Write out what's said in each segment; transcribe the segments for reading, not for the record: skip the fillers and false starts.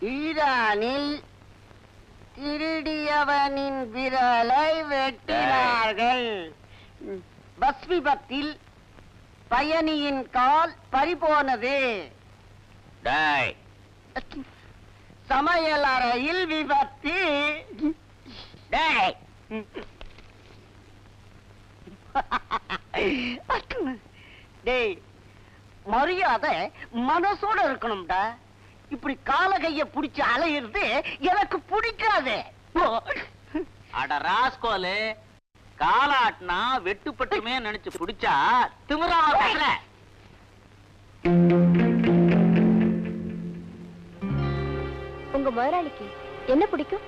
ஈரானில் திருடியவனின் விரலை வெட்டினார்கள். பஸ் விபத்தில் பயணியின் கால் பறிபோனது. சமையல் அறையில் விபத்து. டேய், மரியாதை மனசோட இருக்கணும்டா. இப்படி கால கைய புடிச்சு அலையிறது எனக்கு பிடிக்காது. அட ராஸ்கோலு, காலாட்டினா வெட்டுப்பட்டுமே நினைச்சு பிடிச்சா திமிரா பேசுற. உங்க முதலாளிக்கு என்ன பிடிக்கும்?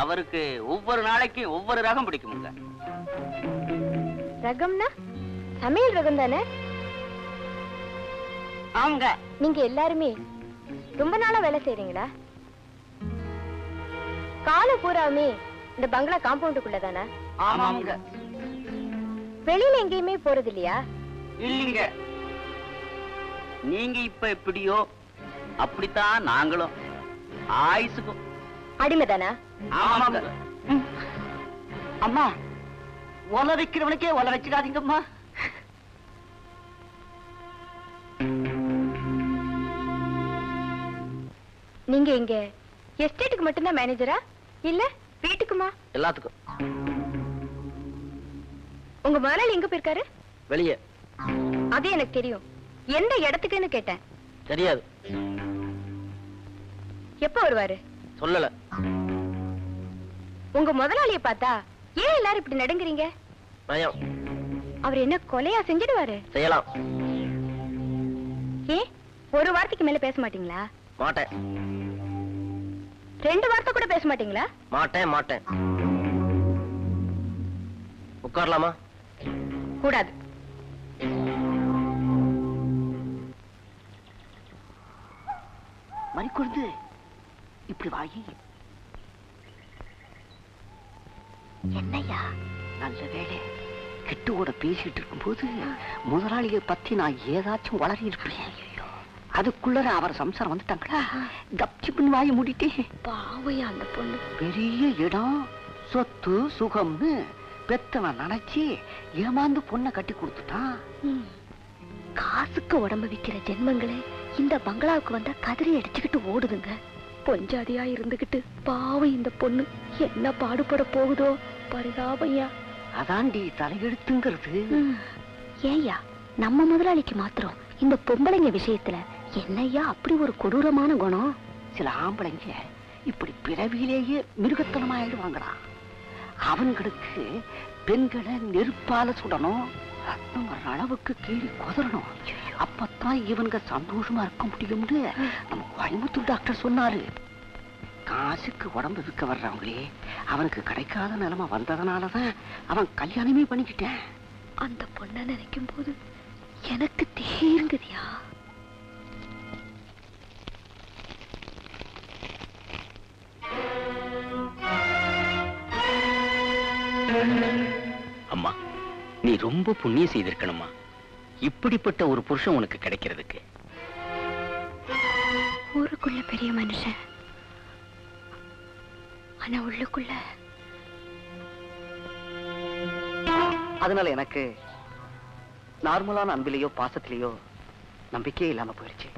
அவருக்கு ஒவ்வொரு நாளைக்கு ஒவ்வொரு ரகம் பிடிக்குமுங்க. ரகம்னா சமையல் ரகம் தானே? அவங்க நீங்க எல்லாருமே ரொம்ப நாளா வேலை செய்றீங்களா? கால பூராமே இந்த பங்களா காம்பவுண்டுக்குள்ள தானே? ஆமாங்க. வெளியில எங்கேயுமே போறது இல்லையா? இல்லைங்க. நீங்க இப்ப எப்படியோ அப்படித்தான் நாங்களும் ஆயுசுக்கும் அடிமைதானா? ஆமாங்க. அம்மா, ஒல வைக்கிறவனுக்கே ஒல வச்சுக்காதீங்கம்மா. நீங்க இங்க எஸ்டேட்டுக்கு மட்டும்தான் மேனேஜரா இல்ல வீட்டுக்குமா? எல்லாத்துக்கும். உங்க முதலாளி எங்க போயிருக்காரு? வெளியே. அது எனக்கு தெரியும். எந்த இடத்துக்குன்னு கேட்டேன். தெரியாது. எப்ப வருவாரு? சொல்லல. உங்க முதலாளிய பார்த்தா ஏன் எல்லாரும் இப்படி நடுங்குறீங்க? பயம். அவர் என்ன கொலையா செஞ்சிடுவாரு? செய்யலாம். ஏ, ஒரு வார்த்தைக்கு மேல பேச மாட்டீங்களா? மாட்டேன். 2 வார்த்தை கூட பேச மாட்டீங்களா? மாட்டேன் மாட்டேன். உட்காரலாமா? கூடாது. மறிக்கொழுந்து இப்படி வாயி. என்னையா? நல்ல வேலை, கிட்டுவோட பேசிட்டு இருக்கும்போது முதலாளியை பத்தி நான் ஏதாச்சும் வளரி இருப்பேன். அதுக்குள்ள அவர் சம்சாரம் வந்துட்டாங்களா, கப்சிப்புன்னு வாயை மூடிட்டே. பாவையா அந்த பொண்ணு. பெரிய இடம், சொத்து, சுகம்னு பெத்தவன் நினைச்சு ஏமாந்து பொண்ணை கட்டி கொடுத்துட்டான். காசுக்கு உடம்பு விக்கிற ஜென்மங்களே இந்த பங்களாவுக்கு வந்தா கதறி அடிச்சுக்கிட்டு ஓடுதுங்க. பொஞ்சாதியா இருந்துகிட்டு பாவம் இந்த பொண்ணு என்ன பாடுபட போகுதோ. பரிதாபையா. அதாண்டி தலையெழுத்துங்கிறது. ஏய்யா, நம்ம முதலாளிக்கு மாத்திரம் இந்த பொம்பளைங்க விஷயத்துல என்னையா அப்படி ஒரு கொடூரமான குணம்? சில ஆம்பளைங்க இப்படி பிறவியிலேயே மிருகத்தனமாயிடுவாங்களா. அவங்களுக்கு பெண்களை நெருப்பால சுடணும், ரத்தம் வர்ற அளவுக்கு கீழே குதறணும். அப்பத்தான் இவனுங்க சந்தோஷமா இருக்க முடியும்னு நம்ம கோயம்புத்தூர் டாக்டர் சொன்னாரு. காசுக்கு உடம்பு விற்க வர்றவங்களே அவனுக்கு கிடைக்காத நிலைமை வந்ததுனாலதான் அவன் கல்யாணமே பண்ணிக்கிட்டேன். அந்த பொண்ணை நினைக்கும் போது எனக்கு தீர்ங்குதியா. அம்மா, நீ ரொம்ப புண்ணியம் செய்திருக்கணுமா, இப்படிப்பட்ட ஒரு புருஷன் உனக்கு கிடைக்கிறதுக்கு. ஊருக்குள்ள பெரிய மனுஷன், ஆனா உள்ளுக்குள்ள. அதனால எனக்கு நார்மலான அன்பிலேயோ பாசத்திலேயோ நம்பிக்கையே இல்லாம போயிருச்சு.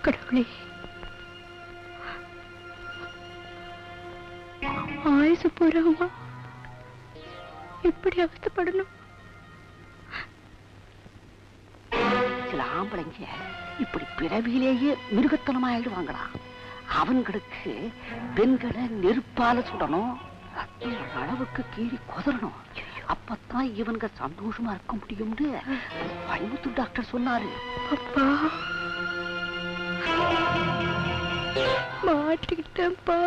கடவுளே, ஆயுசு பூராமா இப்படி அவஸ்தைப்படணும். சில ஆம்பளைங்க இப்படி பிறவியிலேயே மிருகத்தனமாயிடுவாங்களா. அவங்களுக்கு பெண்களை நெருப்பால சுடணும், ரத்தம் வர்ற அளவுக்கு கீழே குதறணும். அப்பத்தான் இவனுங்க சந்தோஷமா இருக்க முடியும்னு கோயம்புத்தூர் டாக்டர் சொன்னாரு. அப்பா, மாட்டிக்கிட்டேன்ப்பா.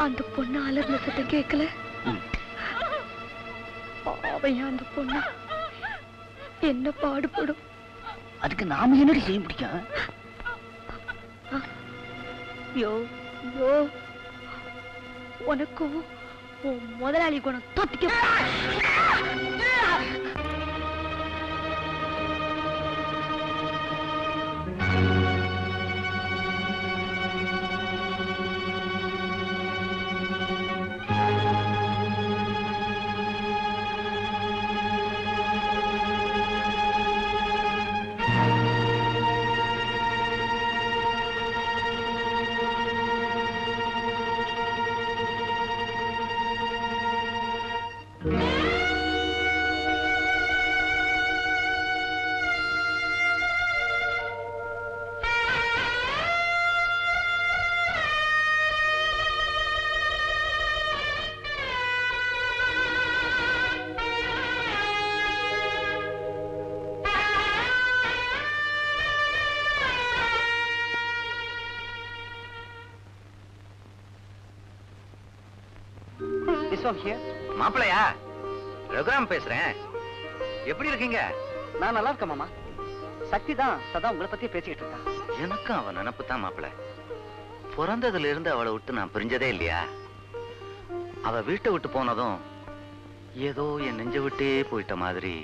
அந்த பொண்ணு அலர்ன சத்தம் கேட்கல. பாவையா அந்த பொண்ணு என்ன பாடுபடும். அதுக்கு நாம என்னடி செய்ய முடியும்? யோ யோ, உனக்கும் முதலாளி குணம் தொத்திக்க. மாப்பிளையா? ரகுராம் பேசுறேன். எப்படி இருக்கீங்க? நான் நல்லா இருக்கேன் மாமா. சக்தி தான் சதா உங்களை பத்தி பேசிக்கிட்டு இருக்கான். எனக்கும் அவன் நினப்பு தான் மாப்பிள. பிறந்ததுல இருந்து அவளை விட்டு நான் பிரிஞ்சதே இல்லையா. அவ வீட்டை விட்டு போனதும் ஏதோ என் நெஞ்ச விட்டே போயிட்ட மாதிரி.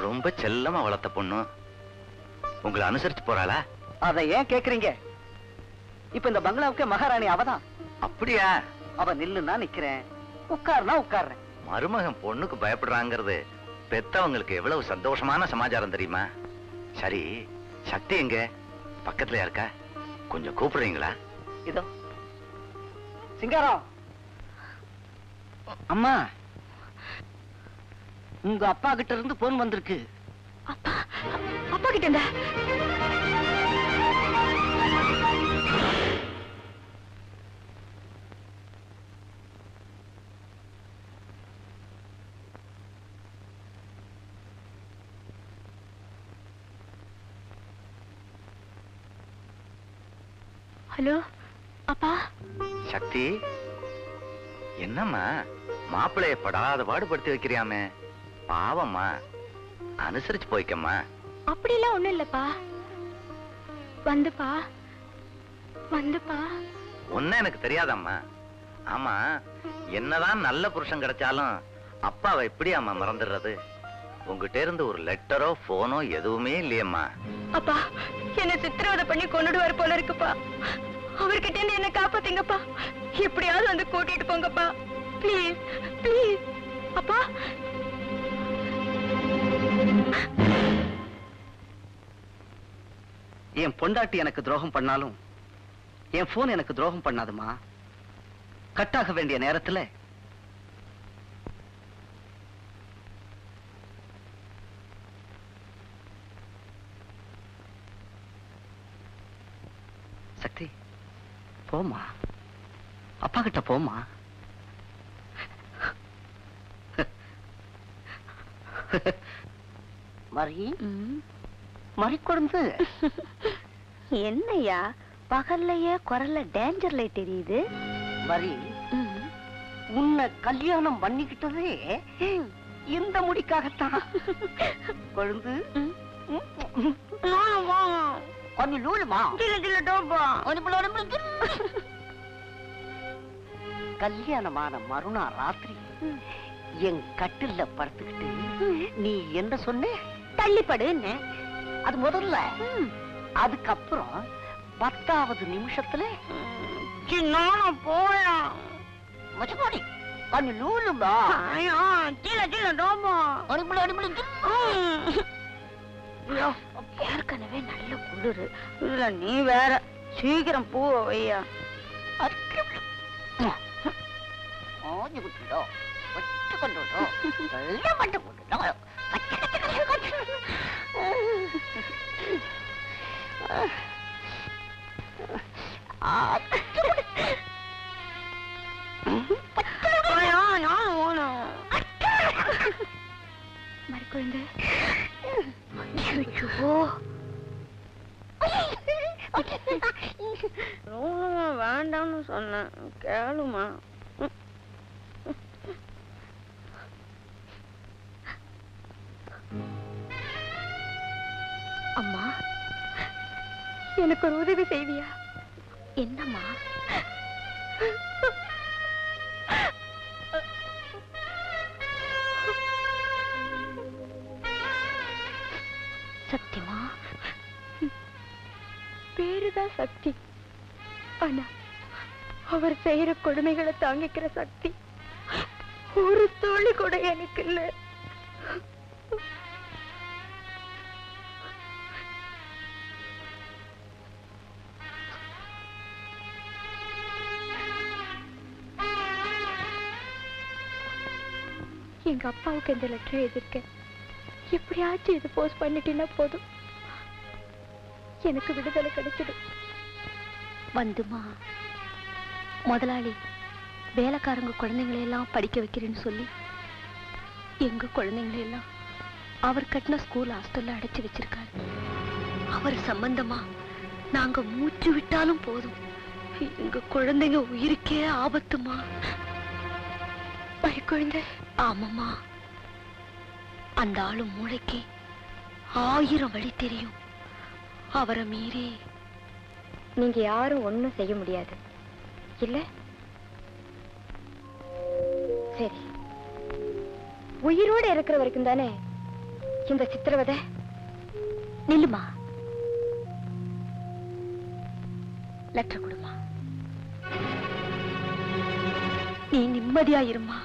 ரொம்ப செல்லமா வளர்த்த பொண்ணு உங்களை அனுசரிச்சு போறாளா? அதை ஏன் கேக்குறீங்க? இப்ப இந்த பங்களாவுக்கு மகாராணி அவதான். அப்படியா? அவ நில்லுன்னா நிக்கிறேன், உட்காருனா உட்கார்றேன். மருமகன் பொண்ணுக்கு பயப்படுறாங்கிறது பெத்தவங்களுக்கு எவ்வளவு சந்தோஷமான சமாச்சாரம் தெரியுமா? சரி, சக்தி எங்க? பக்கத்துல இருக்கா? கொஞ்சம் கூப்பிடுறீங்களா? இதோ சிங்காரம். அம்மா, உங்க அப்பா கிட்ட இருந்து போன் வந்திருக்கு. அப்பா அப்பா கிட்ட இருந்தா? ஹலோ அப்பா. சக்தி, என்னம்மா மாப்பிளைய படாத பாடுபடுத்தி வைக்கிறியாமே? பாவம்மா, அனுசரிச்சு போய்க்கம்மா. அப்படிலாம் ஒண்ணும் இல்லப்பா. வந்துப்பா வந்துப்பா. ஒன்னும் எனக்கு தெரியாதம்மா. ஆமா, என்னதான் நல்ல புருஷன் கிடைச்சாலும் அப்பாவை எப்படி அம்மா மறந்துடுறது? உங்ககிட்ட இருந்து ஒரு லெட்டரோ போனோ எதுவுமே இல்லையம்மா. அப்பா, என்ன சித்திரவதை பண்ணி கொண்டுடுவாரு போல இருக்குப்பா. அவர்கிட்ட இருந்து என்ன காப்பாத்தீங்கப்பா. எப்படியாவது வந்து கூட்டிட்டு போங்கப்பா. ப்ளீஸ் ப்ளீஸ் அப்பா. என் பொண்டாட்டி எனக்கு துரோகம் பண்ணாலும் என் போன் எனக்கு துரோகம் பண்ணாதுமா. கட்டாக வேண்டிய நேரத்துல சக்தி போமா, அப்பா கிட்ட போமா. மரி மறி கொடுந்து என்னையா பகல்லையே குரல்ல டேஞ்சர் லைட் தெரியுது? மரி, உன்னை கல்யாணம் பண்ணிக்கிட்டதே இந்த முடிக்காகத்தான். கொழுந்து கொஞ்சம் லூலுமா. கல்யாணமான மறுநா ராத்திரி என் கட்டில்ல படுத்துக்கிட்டு நீ என்ன சொன்ன? தள்ளிப்படு. அது முதல்ல. அதுக்கப்புறம் 10வது நிமிஷத்துல போலாம் கொஞ்சம் லூலுமா. ஏற்கனவே நல்ல குளிரு. இல்ல நீ வேற. சீக்கிரம் பூ வையா. மறுக்குழந்தை வேண்டாம்னு சொன்னேன், கேளுமா. அம்மா, எனக்கு ஒரு உதவி செய்வியா? என்னம்மா? சக்திமா, பேருதான் சக்தி, ஆனா அவர் செய்யற கொடுமைகளை தாங்கிக்கிற சக்தி ஒரு தோழி கூட எனக்கு இல்ல. எங்க அப்பாவுக்கு இந்த லெட்டர் எழுதியிருக்கேன். எப்படியாச்சும் இது போஸ்ட் பண்ணிட்டீங்கன்னா போதும், எனக்கு விடுதலை கிடைச்சிடும். வந்துமா, முதலாளி வேலைக்காரங்க குழந்தைங்களை எல்லாம் படிக்க வைக்கிறேன்னு சொல்லி எங்க குழந்தைங்களை எல்லாம் அவர் கட்டின ஸ்கூல் ஹாஸ்டல்ல அடைச்சு வச்சிருக்காரு. அவர் சம்பந்தமா நாங்க மூச்சு விட்டாலும் போதும், எங்க குழந்தைங்க உயிருக்கே ஆபத்துமா. குழந்தை? ஆமாமா, அந்த ஆளு மூளைக்கு 1000 வழி தெரியும். அவரை மீறி நீங்க யாரும் ஒண்ணும் செய்ய முடியாது இல்ல? சரி, உயிரோட இருக்கிற வரைக்கும் தானே இந்த சித்திரவதை. நில்லுமா, லெட்டர் கொடுமா. நீ நிம்மதியா இருமா.